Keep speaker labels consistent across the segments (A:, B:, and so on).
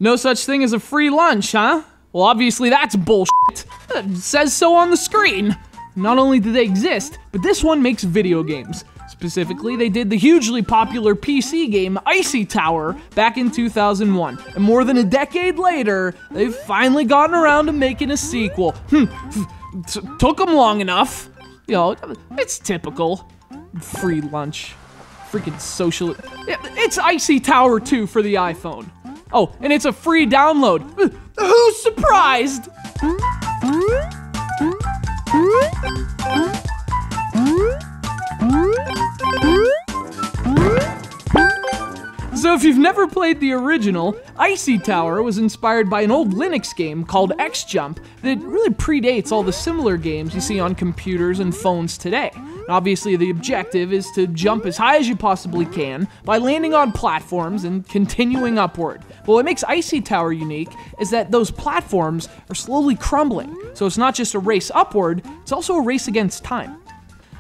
A: No such thing as a free lunch, huh? Well, obviously that's bullshit. It says so on the screen. Not only do they exist, but this one makes video games. Specifically, they did the hugely popular PC game Icy Tower back in 2001. And more than a decade later, they've finally gotten around to making a sequel. Took them long enough. You know, it's typical. Free lunch. Freaking social. It's Icy Tower 2 for the iPhone. Oh, and it's a free download. Who's surprised? So if you've never played the original, Icy Tower was inspired by an old Linux game called Xjump that really predates all the similar games you see on computers and phones today. Obviously, the objective is to jump as high as you possibly can by landing on platforms and continuing upward. But what makes Icy Tower unique is that those platforms are slowly crumbling. So it's not just a race upward, it's also a race against time.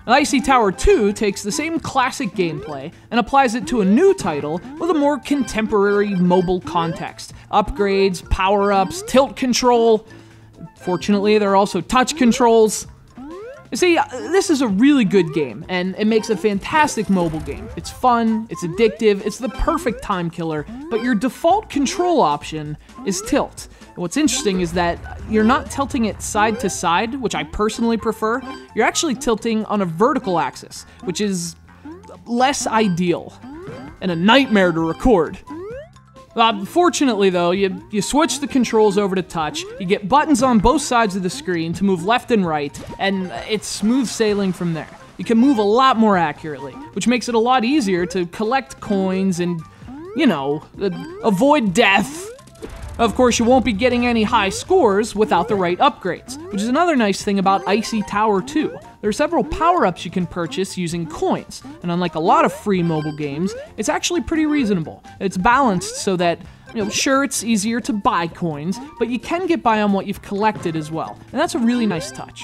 A: Now, Icy Tower 2 takes the same classic gameplay and applies it to a new title with a more contemporary mobile context. Upgrades, power-ups, tilt control. Fortunately, there are also touch controls. You see, this is a really good game, and it makes a fantastic mobile game. It's fun, it's addictive, it's the perfect time killer, but your default control option is tilt. And what's interesting is that you're not tilting it side to side, which I personally prefer. You're actually tilting on a vertical axis, which is less ideal and a nightmare to record. Fortunately though, you switch the controls over to touch, you get buttons on both sides of the screen to move left and right, and it's smooth sailing from there. You can move a lot more accurately, which makes it a lot easier to collect coins and, you know, avoid death. Of course, you won't be getting any high scores without the right upgrades, which is another nice thing about Icy Tower 2. There are several power-ups you can purchase using coins, and unlike a lot of free mobile games, it's actually pretty reasonable. It's balanced so that, you know, sure, it's easier to buy coins, but you can get by on what you've collected as well, and that's a really nice touch.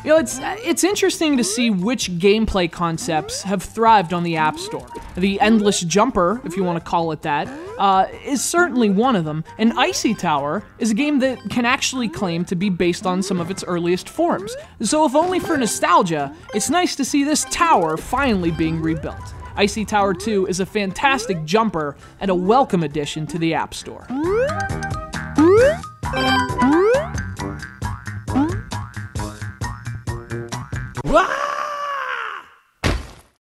A: You know, it's interesting to see which gameplay concepts have thrived on the App Store. The Endless Jumper, if you want to call it that, is certainly one of them, and Icy Tower is a game that can actually claim to be based on some of its earliest forms. So if only for nostalgia, it's nice to see this tower finally being rebuilt. Icy Tower 2 is a fantastic jumper and a welcome addition to the App Store.
B: Wow!